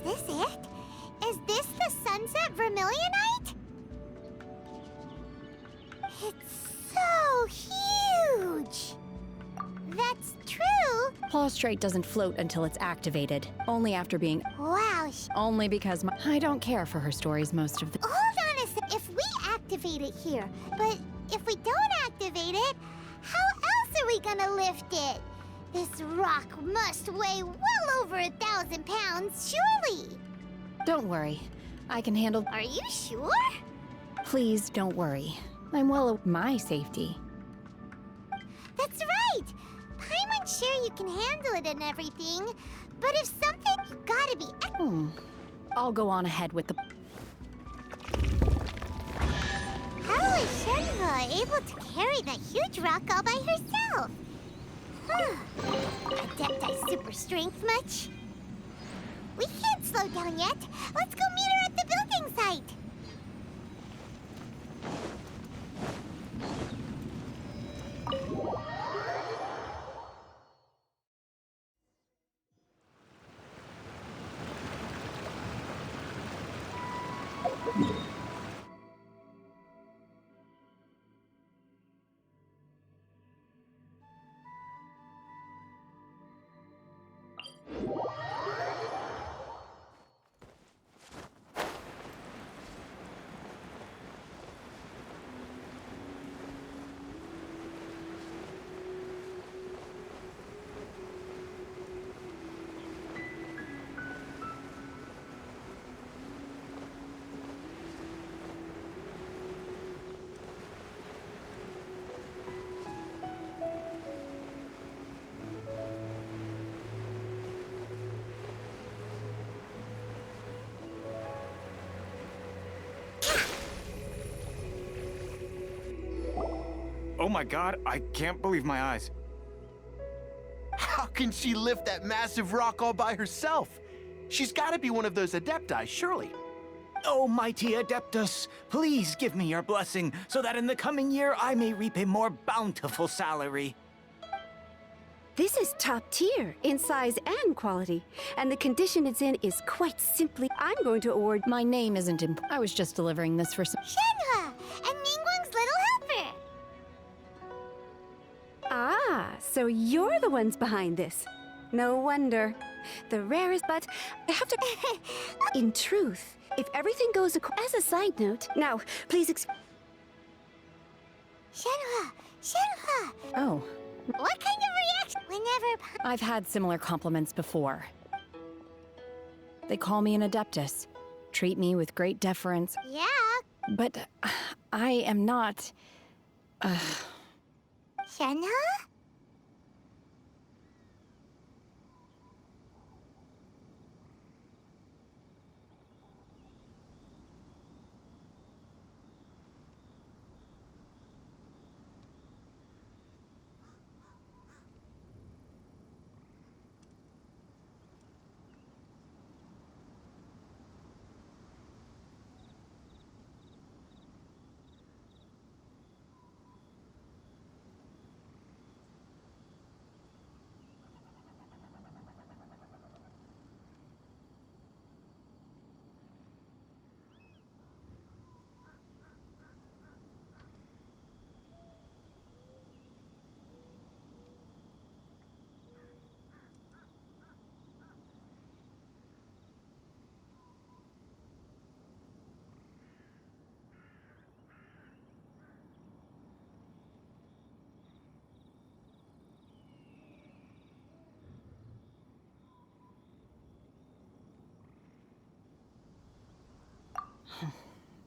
this it? Is this the sunset vermilionite? It's so huge! That's true! Prostrate doesn't float until it's activated. Only after being... Wow. Only because I don't care for her stories most of the... Hold on a sec. If we activate it here, but if we don't activate it, how else are we gonna lift it? This rock must weigh well over 1,000 pounds, surely! Don't worry. I can handle... Are you sure? Please don't worry. I'm well aware of my safety. That's right! Paimon's sure you can handle it and everything, but if something, you gotta be... I'll go on ahead with the... How is Shenhua able to carry that huge rock all by herself? Adepti super strength much? We can't slow down yet. Let's go meet her at the building site. Oh my god, I can't believe my eyes. How can she lift that massive rock all by herself? She's gotta be one of those Adepti, surely. Oh, mighty Adeptus, please give me your blessing so that in the coming year I may reap a more bountiful salary. This is top tier in size and quality, and the condition it's in is quite simply... I'm going to award... My name isn't I was just delivering this for some... Shenhua and Ningguang's little helper. Ah, so you're the ones behind this. No wonder. The rarest, but I have to... In truth, if everything goes as a side note... Now, please Shenhua! Shenhua! Oh. What kind of reaction? Whenever... I've had similar compliments before. They call me an Adeptus, treat me with great deference. Yeah? But I am not... Shenhua?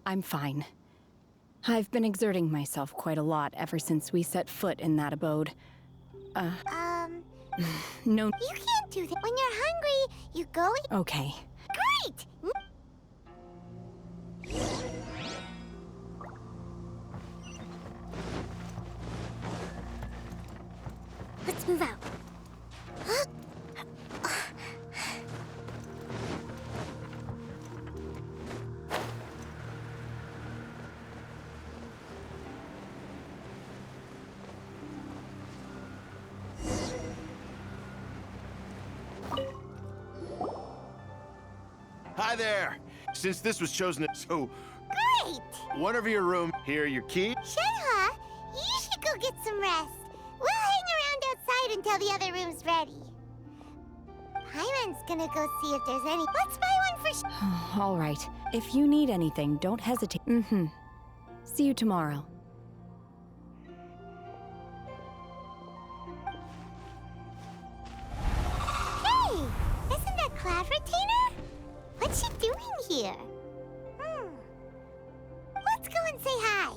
I'm fine. I've been exerting myself quite a lot ever since we set foot in that abode. No... You can't do that. When you're hungry, you go eat... Okay. Great! Let's move out. Hi there. Since this was chosen, so Great! one of your room, here are your key. Shenhe, you should go get some rest. We'll hang around outside until the other room's ready. Paimon's gonna go see if there's any. Let's buy one for All right. If you need anything, don't hesitate. See you tomorrow. Hey! Isn't that Cloud Retainer? What's she doing here? Let's go and say hi.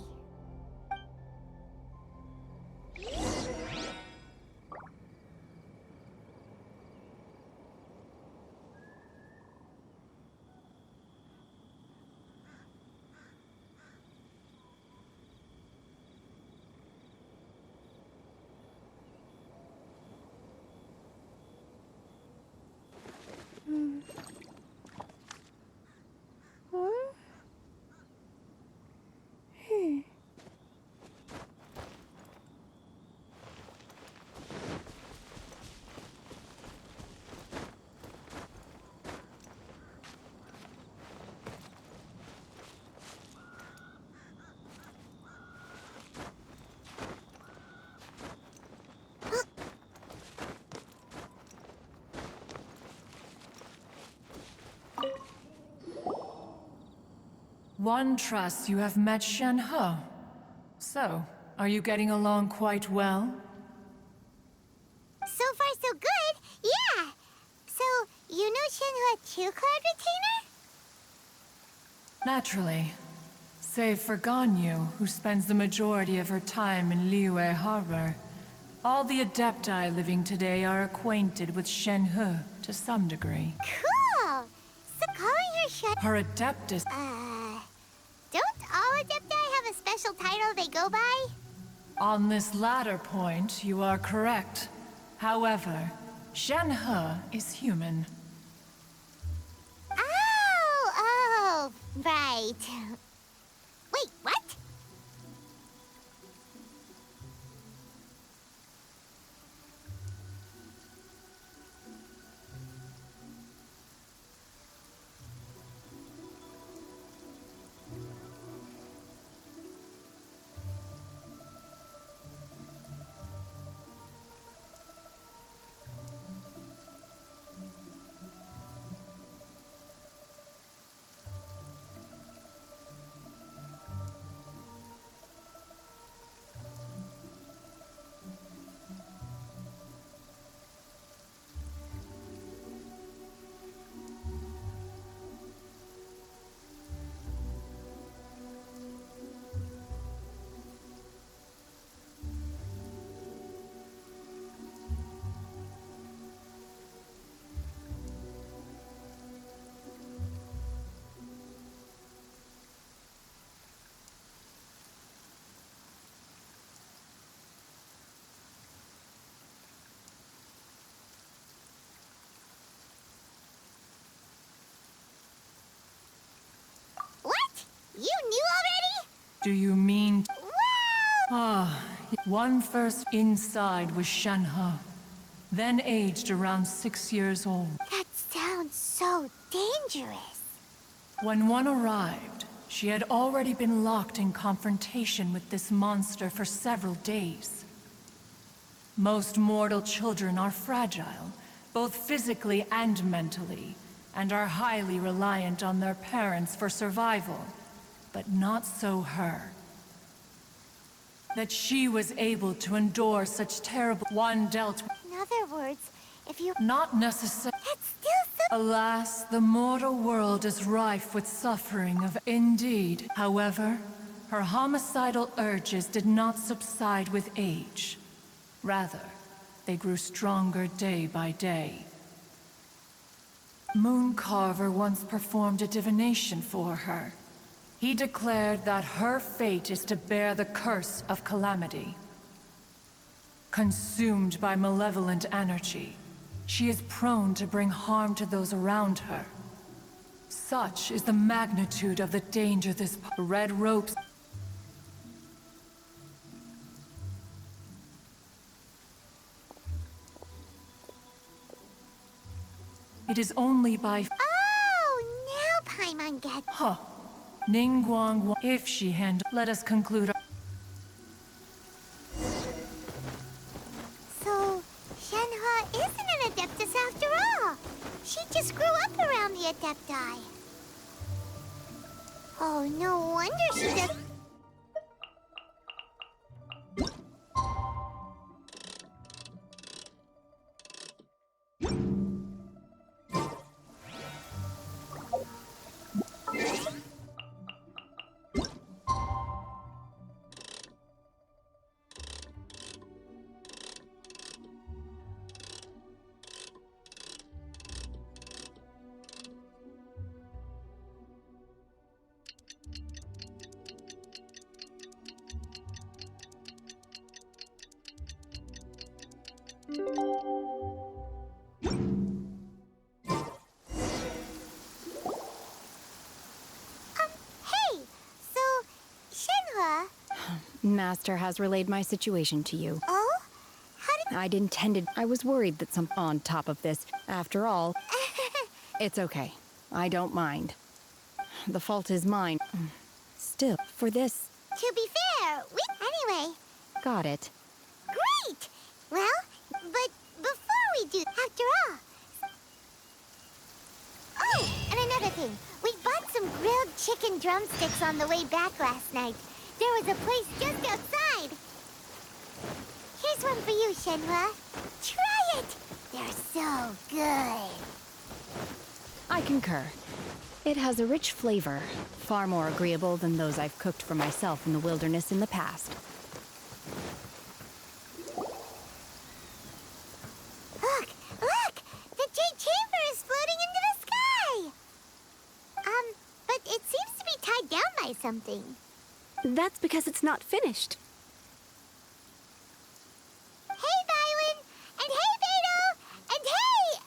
One trusts you have met Shenhe. So, are you getting along quite well? So far, so good. Yeah. So, you know Shenhe too, Cloud Retainer? Naturally. Save for Ganyu, who spends the majority of her time in Liyue Harbor. All the Adepti living today are acquainted with Shenhe to some degree. Cool. So calling her Shen... Her Adeptus... Don't all Adepti have a special title they go by? On this latter point, you are correct. However, Shenhe is human. Oh, right. Wait, what? You knew already? Do you mean... Wow! One first inside was Shenhe, then aged around 6 years old. That sounds so dangerous. When one arrived, she had already been locked in confrontation with this monster for several days. Most mortal children are fragile, both physically and mentally, and are highly reliant on their parents for survival. But not so her. That she was able to endure such terrible... One dealt with... In other words, if you... Not necessarily... That's still so... Alas, the mortal world is rife with suffering of... Indeed. However, her homicidal urges did not subside with age. Rather, they grew stronger day by day. Mooncarver once performed a divination for her. He declared that her fate is to bear the curse of calamity. Consumed by malevolent energy, she is prone to bring harm to those around her. Such is the magnitude of the danger this red ropes... It is only by... Oh, and get... Huh. Ningguang, if she let us conclude. So, Shenhua isn't an Adeptus after all. She just grew up around the Adepti. Oh, no wonder she does... Hey, so, Shenhua... Master has relayed my situation to you. Oh? How did... I'd intended... I was worried that some... On top of this, after all, it's okay. I don't mind. The fault is mine. Still, for this... To be fair, we... Anyway, Got it. great! Well, but before we do... After all... Oh, and another thing. We bought some grilled chicken drumsticks on the way back last night. There was a place just outside. Here's one for you, Shenhua. Try it! They're so good. I concur. It has a rich flavor, far more agreeable than those I've cooked for myself in the wilderness in the past. Look! Look! The Jade Chamber is floating into the sky! But it seems to be tied down by something. That's because it's not finished. Hey, Bywin! And hey, Beto! And hey,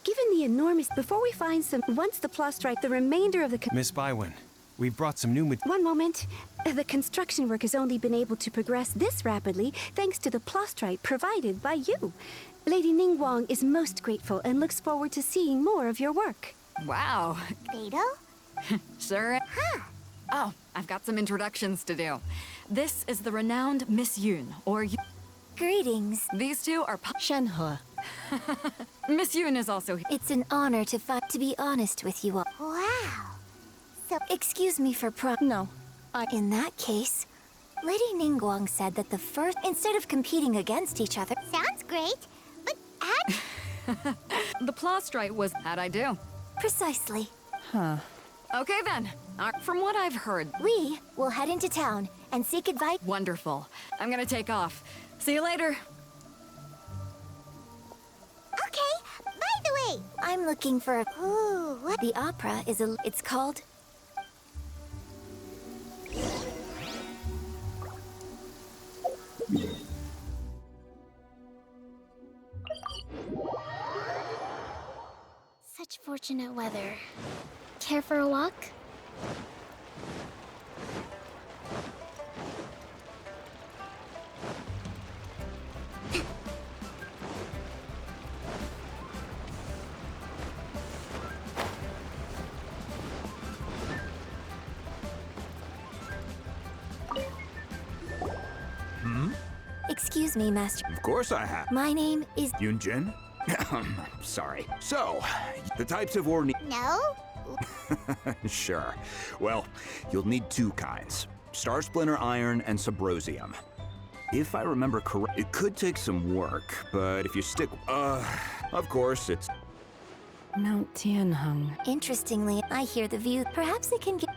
Given the enormous... Before we find some... Once the plastrite, the remainder of the... Miss Bywin, we brought some new One moment. The construction work has only been able to progress this rapidly thanks to the plastrite provided by you. Lady Ningguang is most grateful and looks forward to seeing more of your work. Wow. Beto? Sure. Huh. Oh, I've got some introductions to do. This is the renowned Miss Yoon, or Greetings. These two are Shenhe. Miss Yoon is also here. It's an honor to be honest with you all. Wow. So, Excuse me for No. In that case, Lady Ningguang said that the first, instead of competing against each other, sounds great. But how... The plastrite was... How'd I do? precisely, Huh. Okay then. From what I've heard, we will head into town and seek advice. wonderful. I'm gonna take off. See you later. Okay, by the way... I'm looking for a... Ooh, what... The opera is a... It's called... Such fortunate weather. Care for a walk? Excuse me, Master. Of course I have. My name is... Yunjin? Sorry. So, the types of ore No? Sure. Well, you'll need two kinds. Star Splinter Iron and Subrosium. If I remember correct, it could take some work, but if you stick... of course, it's... Mount Tianheng. Interestingly, I hear the view. Perhaps it can get...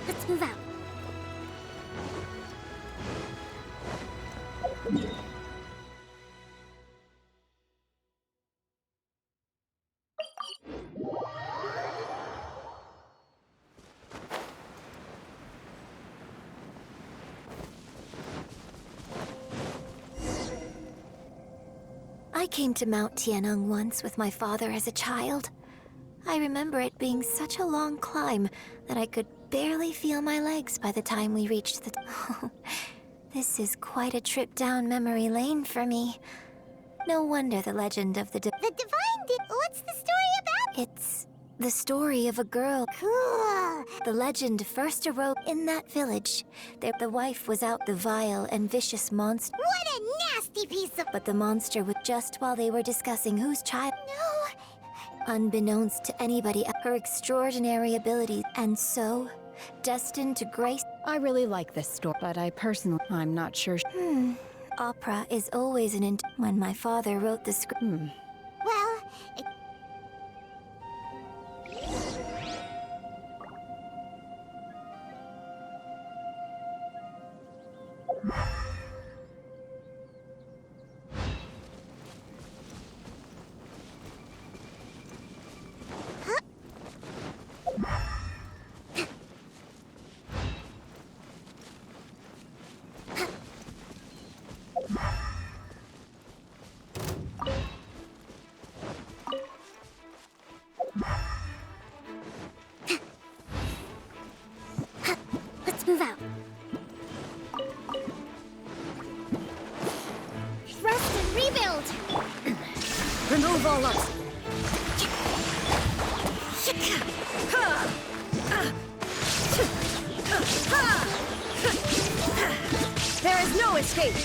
Let's move out. I came to Mount Tianheng once with my father as a child. I remember it being such a long climb that I could barely feel my legs by the time we reached the... This is quite a trip down memory lane for me. No wonder the legend of the What's the story about? It's the story of a girl. Cool. The legend first arose in that village. The wife was out the vile and vicious monster. What a nasty piece of... But the monster was just while they were discussing whose child... No. Unbeknownst to anybody, her extraordinary abilities, and so, destined to grace... I really like this story, but I'm not sure. Opera is always an when my father wrote the script. Well, let's move out. Rest and rebuild. Remove all of... There is no escape!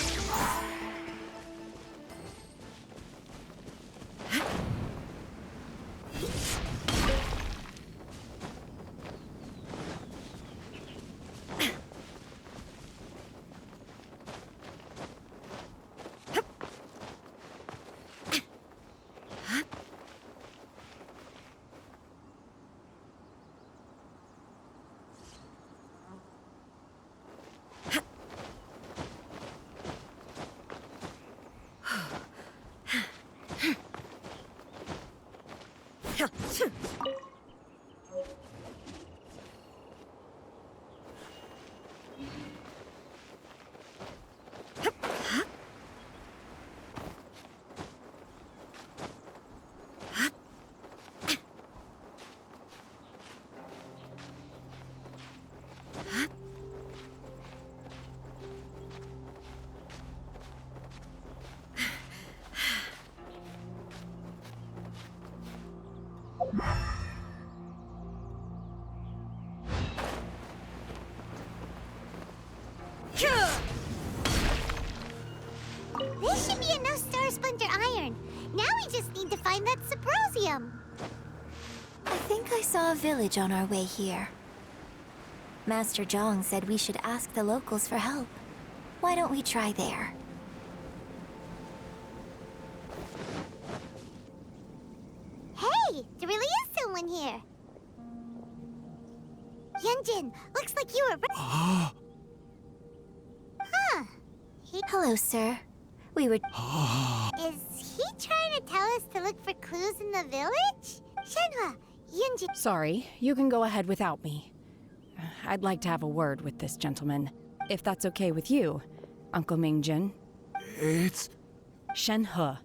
This should be enough Star Splinter iron. Now we just need to find that Sabrosium. I think I saw a village on our way here. Master Zhang said we should ask the locals for help. Why don't we try there? Hey, there really is someone here. Yunjin, looks like you were... Huh. Hello, sir. We were... Is he trying to tell us to look for clues in the village? Shenhua, Yunjin... Sorry, you can go ahead without me. I'd like to have a word with this gentleman, if that's okay with you, Uncle Mingjin. It's... Shenhe.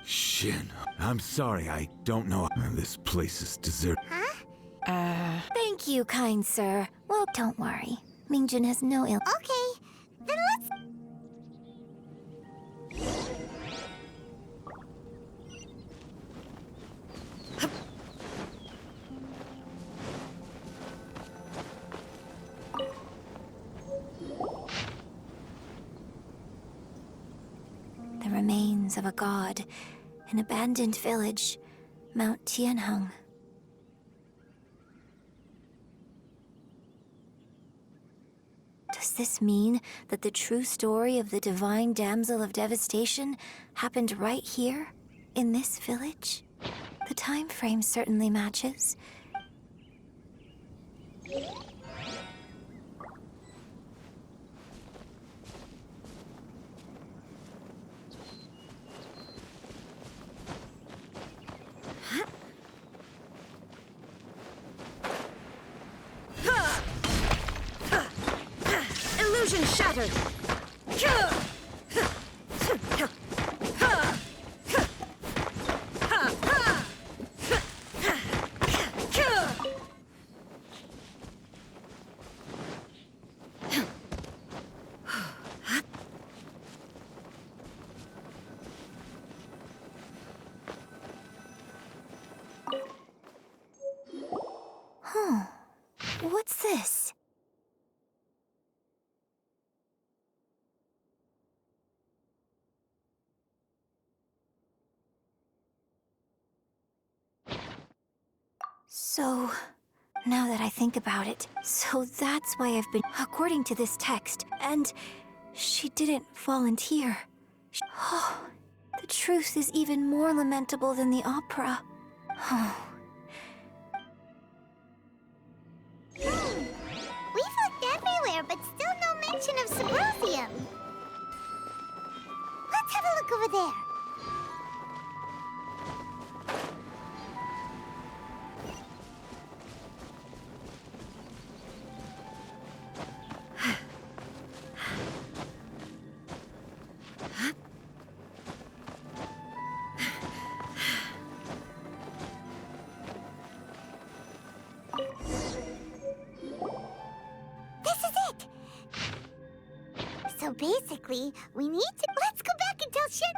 Shin. I'm sorry, I don't know. This place is deserted. Huh? Thank you, kind sir. Well, don't worry. Mingjin has no ill... Okay, then let's... The remains of a god, an abandoned village, Mount Tianheng. Does this mean that the true story of the divine damsel of devastation happened right here, in this village? The time frame certainly matches. Illusion shattered! What's this? So, now that I think about it, so that's why I've been, according to this text, and she didn't volunteer. Oh, the truth is even more lamentable than the opera. Oh. We've looked everywhere, but still no mention of Sabrosium. Let's have a look over there. So basically, we need to... Let's go back and tell Shen...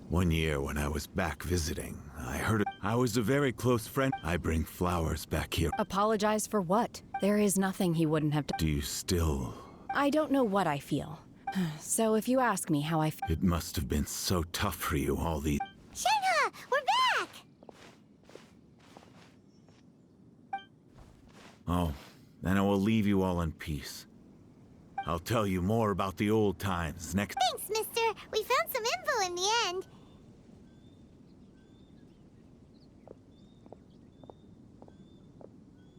One year when I was back visiting, I heard I was a very close friend. I bring flowers back here. Apologize for what? There is nothing he wouldn't have done. Do you still... I don't know what I feel. So if you ask me how I feel... It must have been so tough for you all these... Shenhe! We're back! Oh, then I will leave you all in peace. I'll tell you more about the old times next... Thanks, mister. We found some info in the end.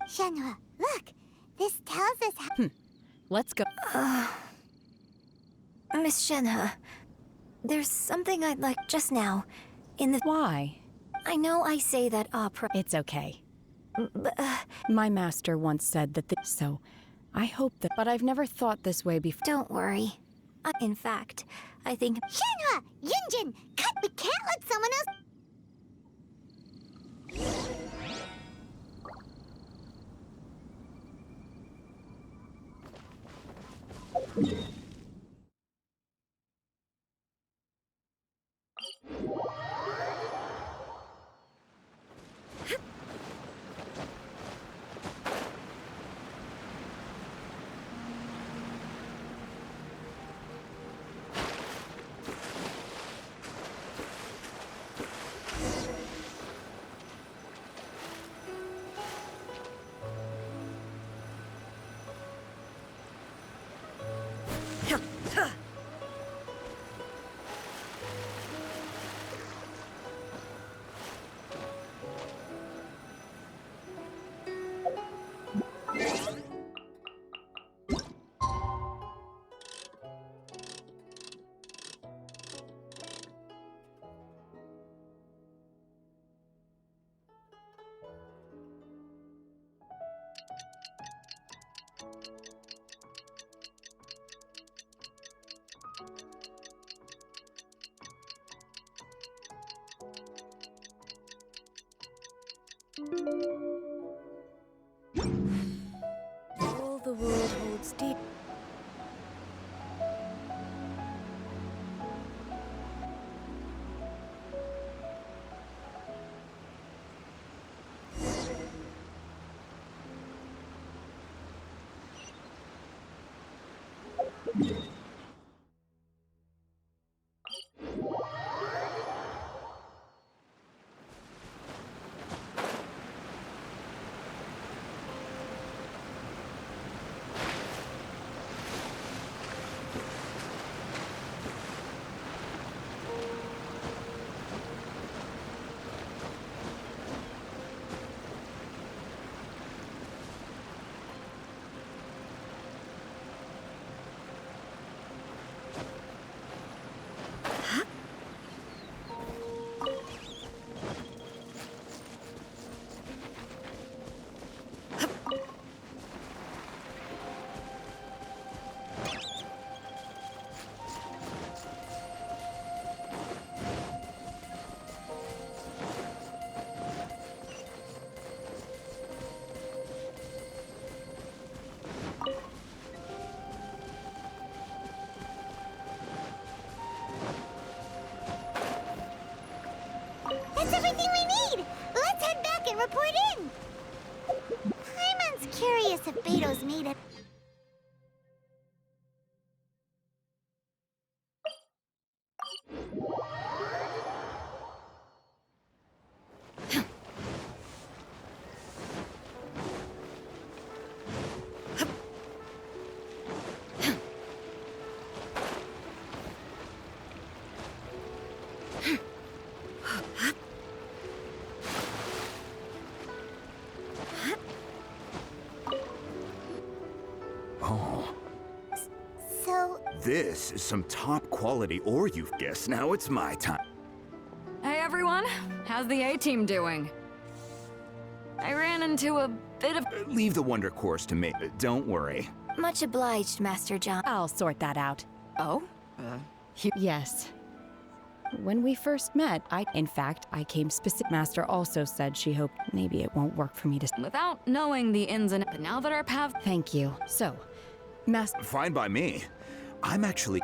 Shenhe, look. This tells us how... Let's go. Miss Shenhe, there's something I'd like just now. In the... Why? I know I say that opera... It's okay. But, My master once said that so I hope that... But I've never thought this way before. Don't worry. In fact, I think... Shenhe! Yunjin! Cut! We can't let someone else... All the world holds deep. if Beto's made it. Oh. So, This is some top quality ore you've guessed. Now it's my time. Hey everyone, how's the A-team doing? I ran into a bit of... Leave the wonder course to me. Don't worry. Much obliged, Master John. I'll sort that out. Oh? Yes. When we first met, in fact, I came specific. Master also said she hoped maybe it won't work for me to. Without knowing the ins and... But now that our paths... Thank you. So, Master. Fine by me. I'm actually...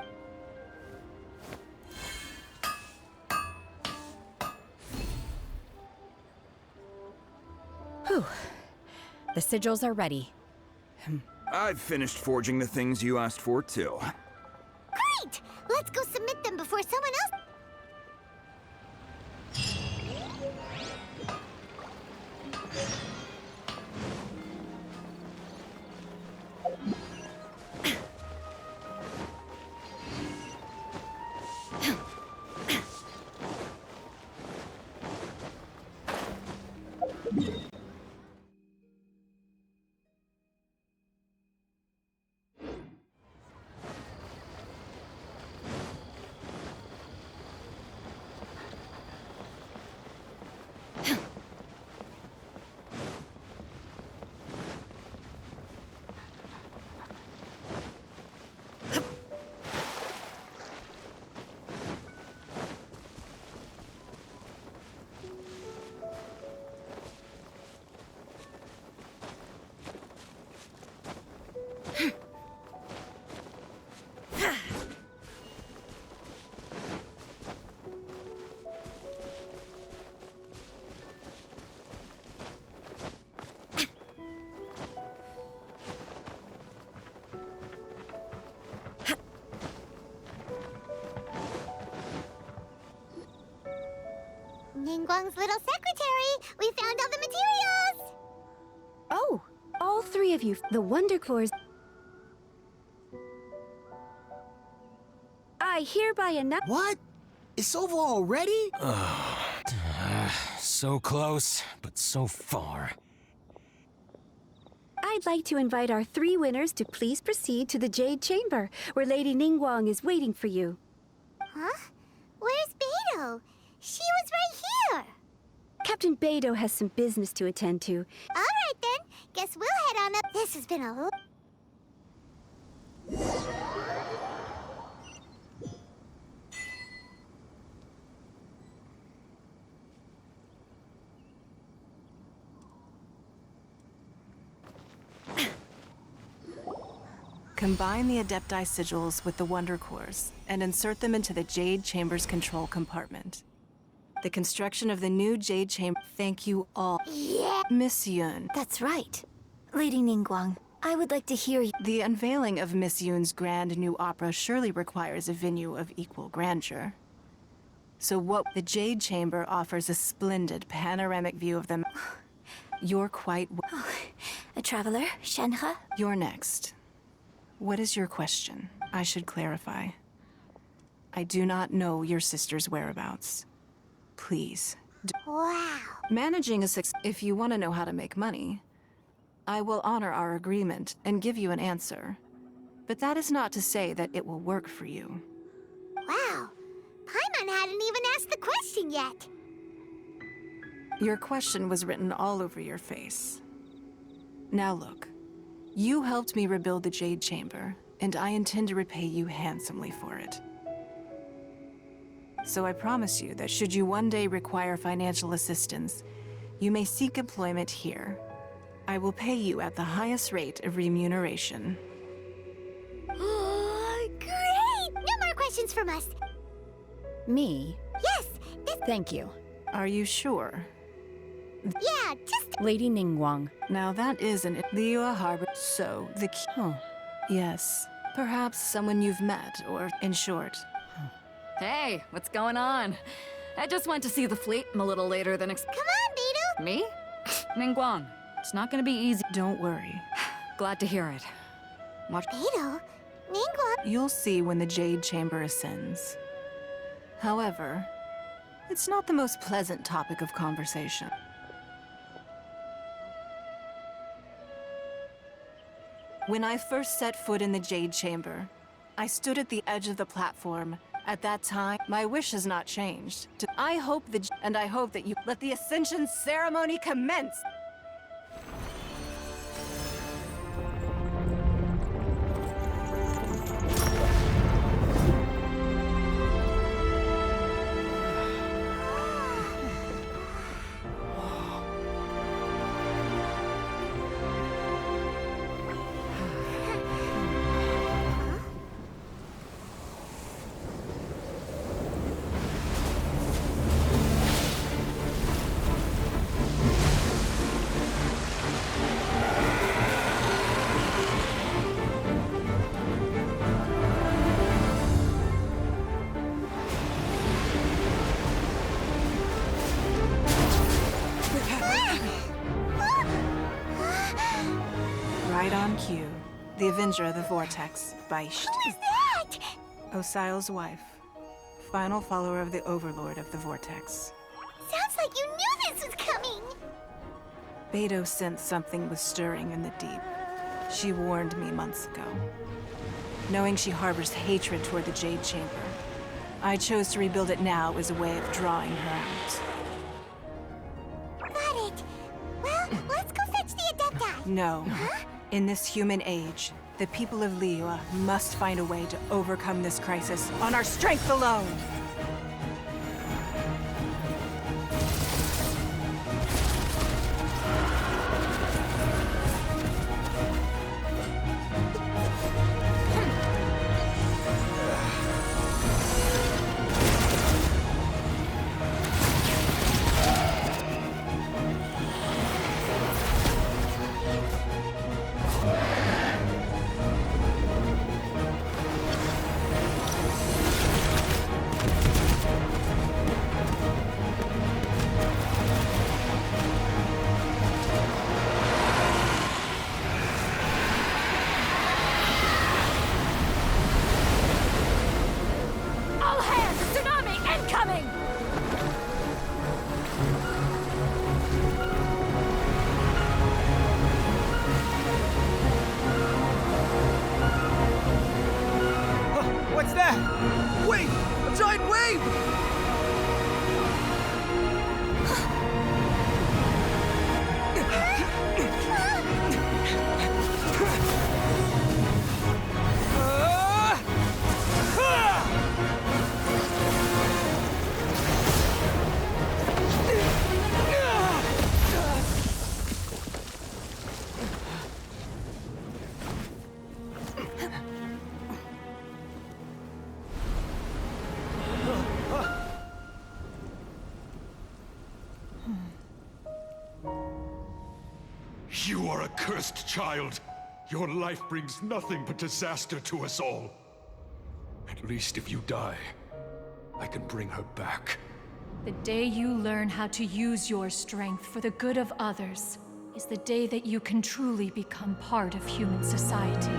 Whew. The sigils are ready. I've finished forging the things you asked for, too. great! Let's go submit them before someone else. Ningguang's little secretary! We found all the materials! Oh, all three of you, the Wonder Cores. I hereby announce. What? It's over already? So close, but so far. I'd like to invite our three winners to please proceed to the Jade Chamber, where Lady Ningguang is waiting for you. Huh? Where's Beto? She was right here! Captain Beto has some business to attend to. Alright then, guess we'll head on up. This has been a Combine the Adepti sigils with the Wonder Cores and insert them into the Jade Chamber's control compartment. The construction of the new Jade Chamber. Thank you all. Yeah! Miss Yun. That's right. Lady Ningguang, I would like to hear you. The unveiling of Miss Yun's grand new opera surely requires a venue of equal grandeur. So the Jade Chamber offers a splendid panoramic view of them. You're quite... A traveler, Shenhe? You're next. What is your question? I should clarify. I do not know your sister's whereabouts. Please. Wow. Managing a if you want to know how to make money, I will honor our agreement and give you an answer. But that is not to say that it will work for you. Wow. Paimon hadn't even asked the question yet. Your question was written all over your face. Now look. You helped me rebuild the Jade Chamber, and I intend to repay you handsomely for it. So I promise you that should you one day require financial assistance, you may seek employment here. I will pay you at the highest rate of remuneration. Great! No more questions from us. Me? Yes, Thank you. Are you sure? Yeah, just Lady Ningguang. Now that is an Liyue Harbor, so the key. Oh. Yes, perhaps someone you've met, or in short. Hey, what's going on? I just went to see the fleet a little later than Come on, Beidou! Me? Ningguang, it's not gonna be easy. Don't worry. Glad to hear it. Watch. Beidou? Ningguang? You'll see when the Jade Chamber ascends. However, it's not the most pleasant topic of conversation. When I first set foot in the Jade Chamber, I stood at the edge of the platform. At that time, my wish has not changed. I hope that you let the Ascension ceremony commence! Right on cue. The Avenger of the Vortex, Beisht. Who is that? Osial's wife. Final follower of the Overlord of the Vortex. Sounds like you knew this was coming! Beidou sensed something was stirring in the deep. She warned me months ago. Knowing she harbors hatred toward the Jade Chamber, I chose to rebuild it now as a way of drawing her out. Got it. Well, let's go fetch the Adepti. No. Huh? In this human age, the people of Liyue must find a way to overcome this crisis on our strength alone! What's that? Wait! A giant wave! You are a cursed child. Your life brings nothing but disaster to us all. At least if you die, I can bring her back. The day you learn how to use your strength for the good of others is the day that you can truly become part of human society.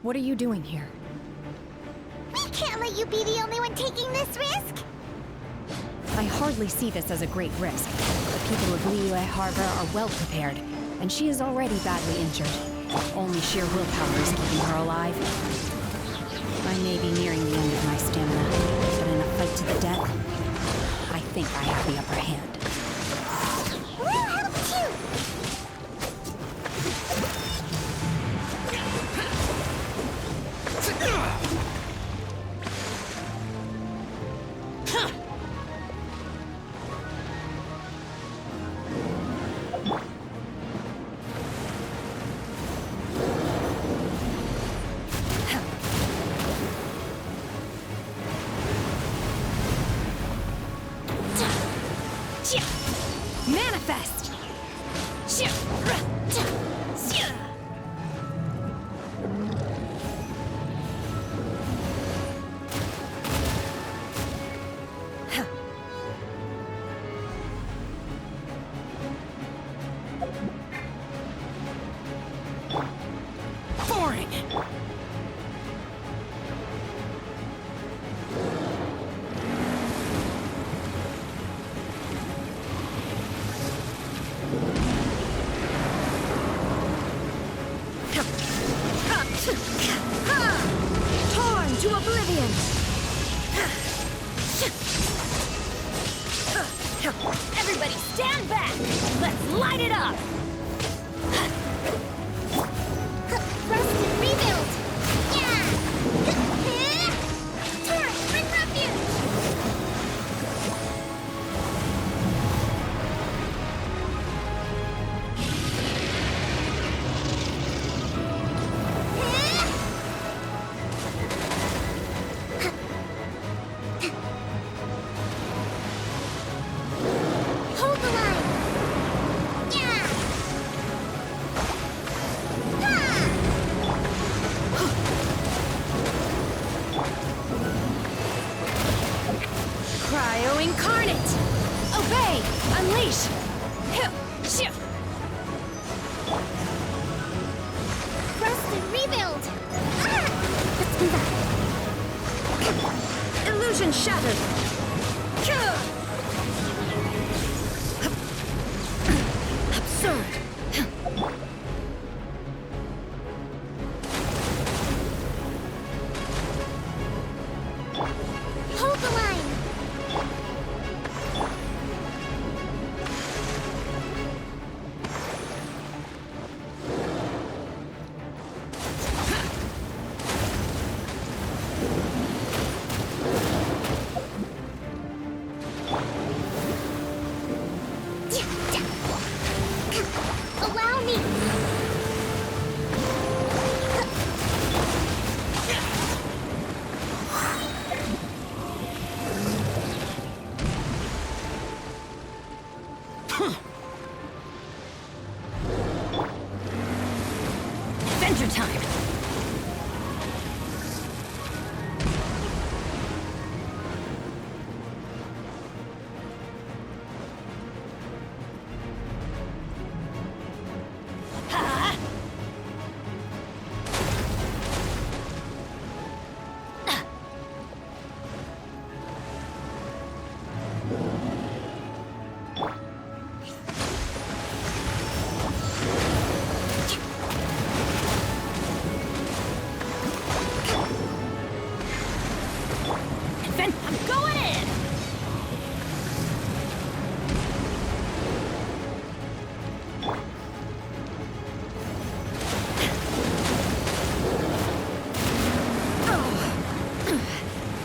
What are you doing here? We can't let you be the only one taking this risk! I hardly see this as a great risk. The people of Liyue Harbor are well prepared, and she is already badly injured. Only sheer willpower is keeping her alive. I may be nearing the end of my stamina, but in a fight to the death, I think I have the upper hand. We'll help too! Manifest! Boring! Torn to oblivion! Everybody stand back! Let's light it up! Rest and rebuild! Yeah! Torrent, bring refuge! Hold the line! Yeah! Cryo incarnate! Obey! Unleash! Rest and rebuild! Illusion shattered! Absurd! Hold the line! Allow me! Adventure time! I'm going in!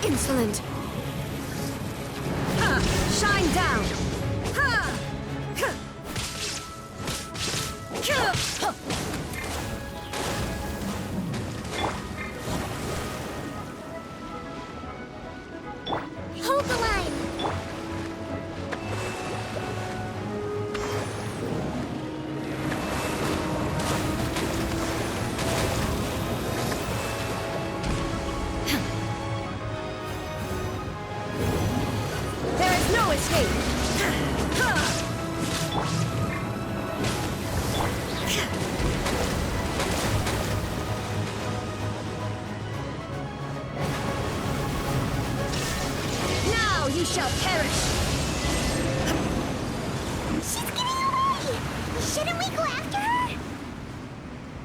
Insolent! Shine down! Hold the line! There is no escape! shall perish! She's getting away! Shouldn't we go after her?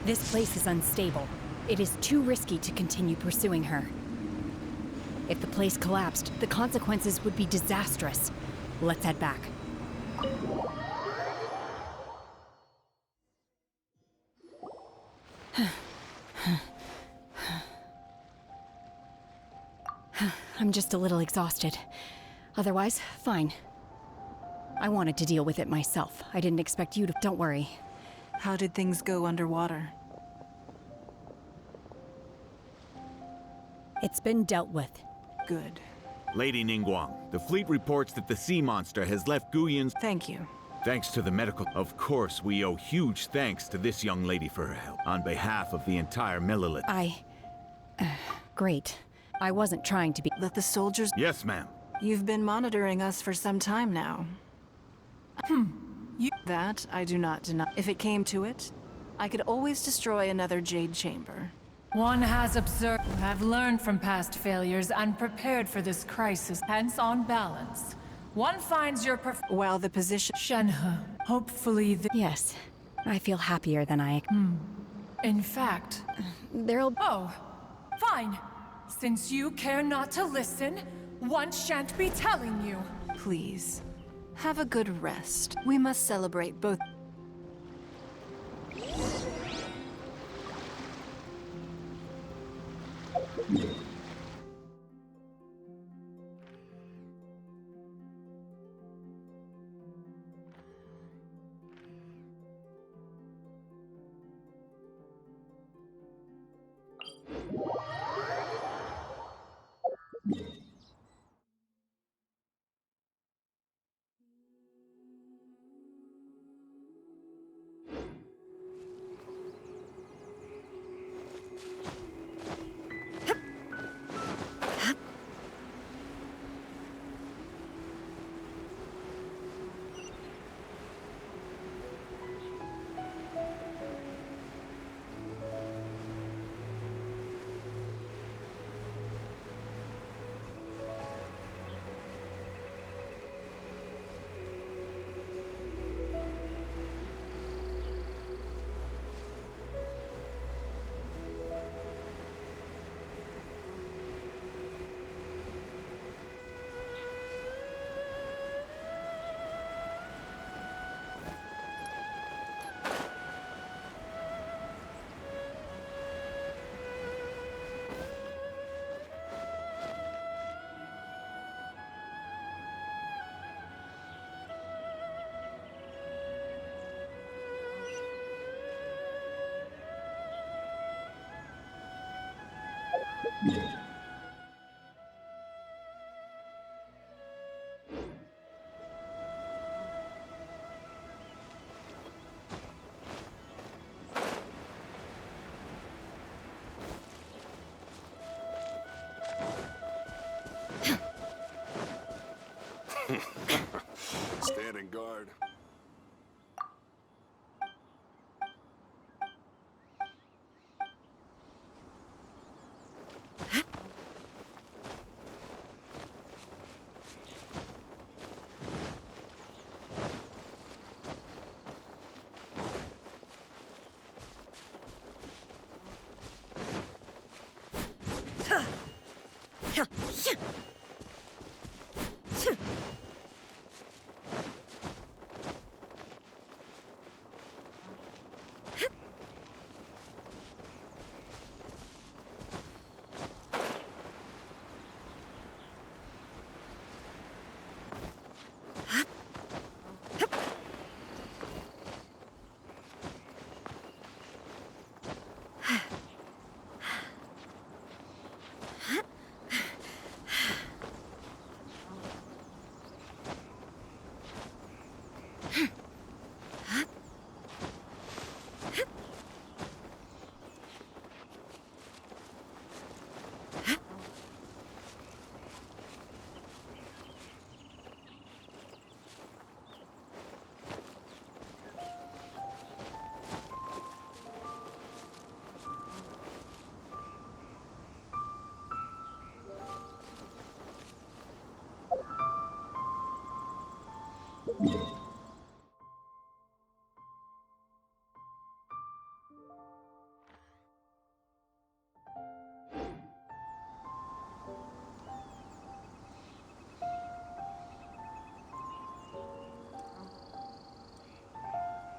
This place is unstable. It is too risky to continue pursuing her. If the place collapsed, the consequences would be disastrous. Let's head back. I'm just a little exhausted. Otherwise, fine. I wanted to deal with it myself. I didn't expect you to. Don't worry. How did things go underwater? It's been dealt with. Good. Lady Ningguang, the fleet reports that the sea monster has left Guyun's... Thank you. Thanks to the medical... Of course, we owe huge thanks to this young lady for her help. On behalf of the entire Millelith. Great. I wasn't trying to be... Let the soldiers... Yes, ma'am. You've been monitoring us for some time now. That I do not deny. If it came to it, I could always destroy another Jade Chamber. One has observed, have learned from past failures, and prepared for this crisis. Hence, on balance, one finds your while the position... Shenhe, hopefully Yes. I feel happier than I... In fact... There'll... Oh, fine. Since you care not to listen, one shan't be telling you. Please, have a good rest. We must celebrate both... Standing guard.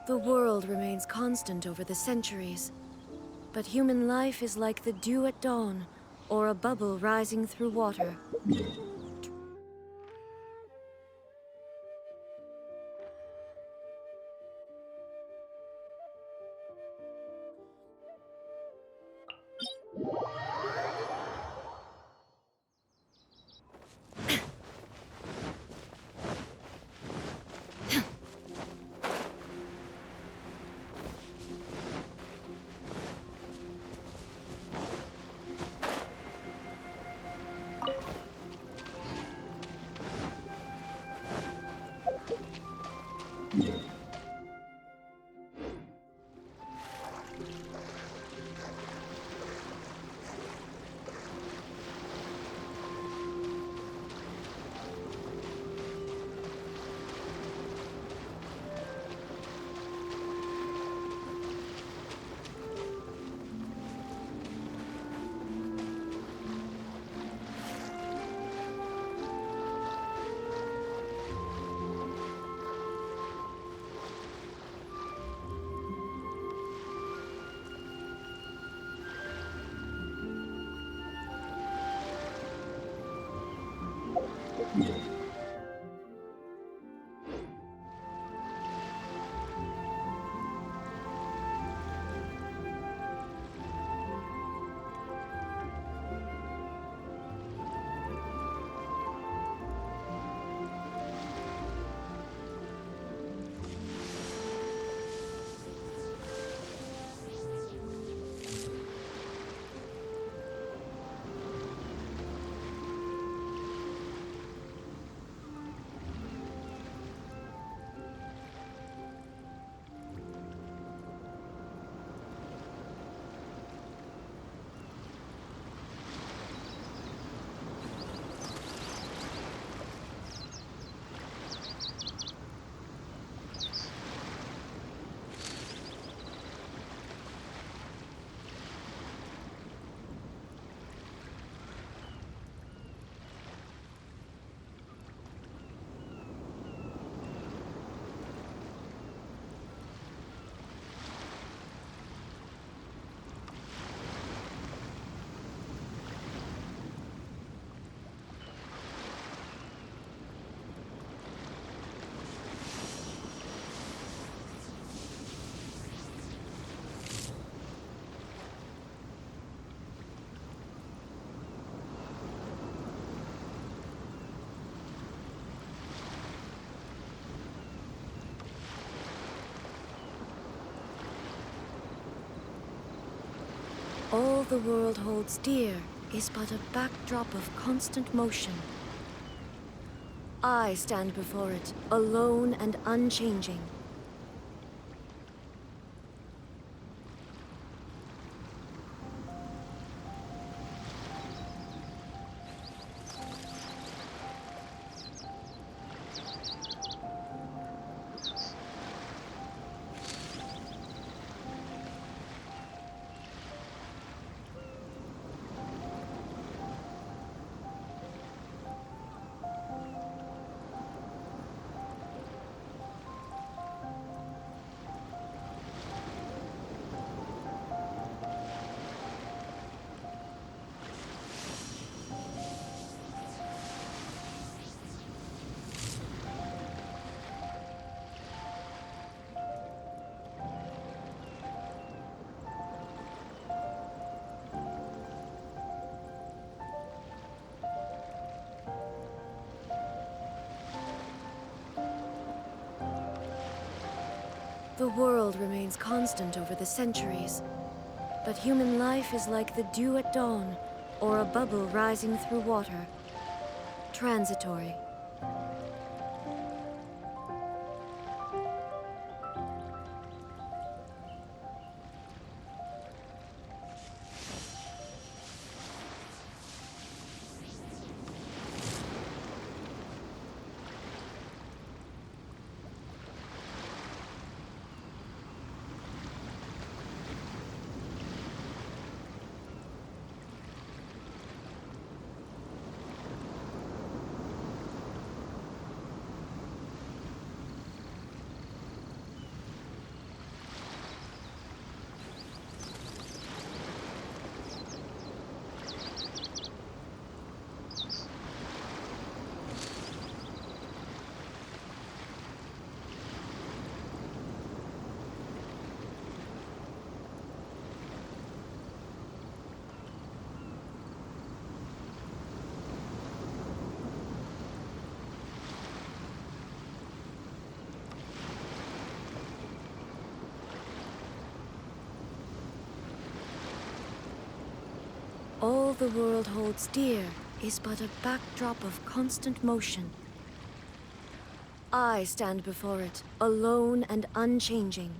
The world remains constant over the centuries, but human life is like the dew at dawn, or a bubble rising through water. All the world holds dear is but a backdrop of constant motion. I stand before it, alone and unchanging. The world remains constant over the centuries, but human life is like the dew at dawn, or a bubble rising through water. Transitory. All the world holds dear is but a backdrop of constant motion. I stand before it, alone and unchanging.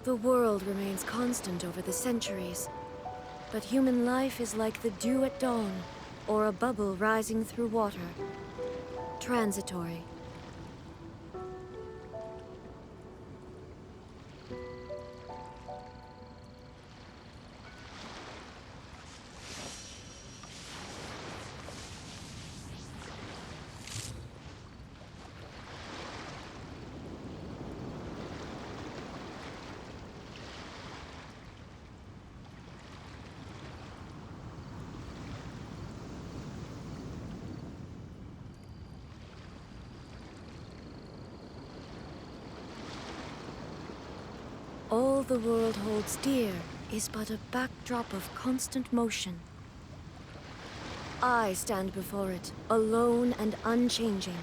The world remains constant over the centuries, but human life is like the dew at dawn, or a bubble rising through water. Transitory. All the world holds dear is but a backdrop of constant motion. I stand before it, alone and unchanging.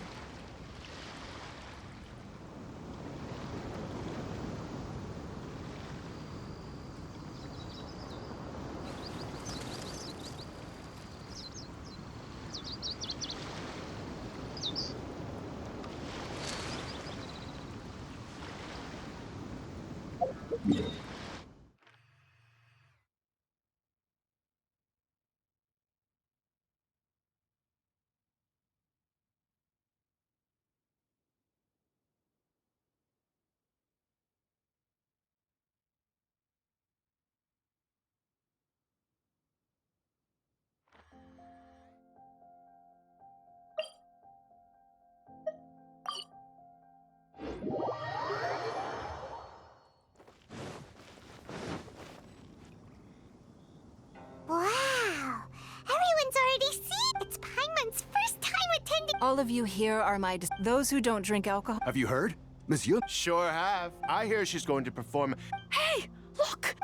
Wow! Everyone's already seen. It's Paimon's first time attending. All of you here are those who don't drink alcohol. Have you heard? Monsieur? Sure have. I hear she's going to perform. Hey, look!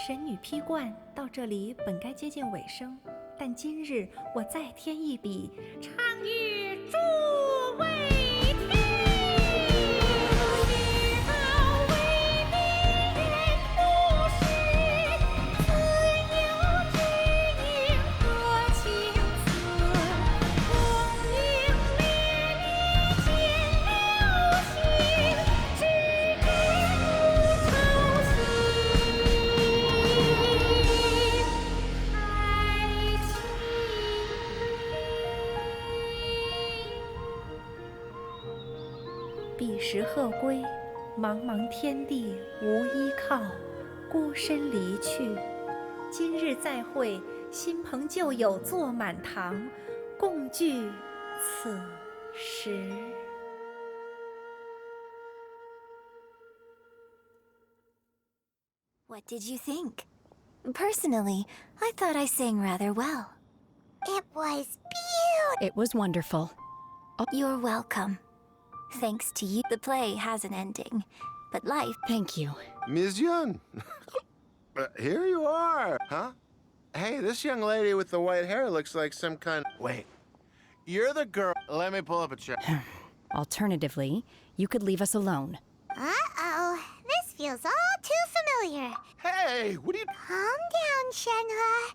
神女披冠到这里本该接近尾声，但今日我再添一笔，唱与诸位听。彼时鹤归，茫茫天地无依靠，孤身离去。今日再会，新朋旧友坐满堂，共聚此时。What did you think? Personally, I thought I sang rather well. It was beautiful. It was wonderful. You're welcome. Thanks to you, the play has an ending, but life... Thank you. Ms. Yun. Here you are, huh? Hey, this young lady with the white hair looks like some kind... Wait. You're the girl. Let me pull up a check. Alternatively, you could leave us alone. Uh-oh. This feels all too familiar. Hey, what are you... Calm down, Shenhe.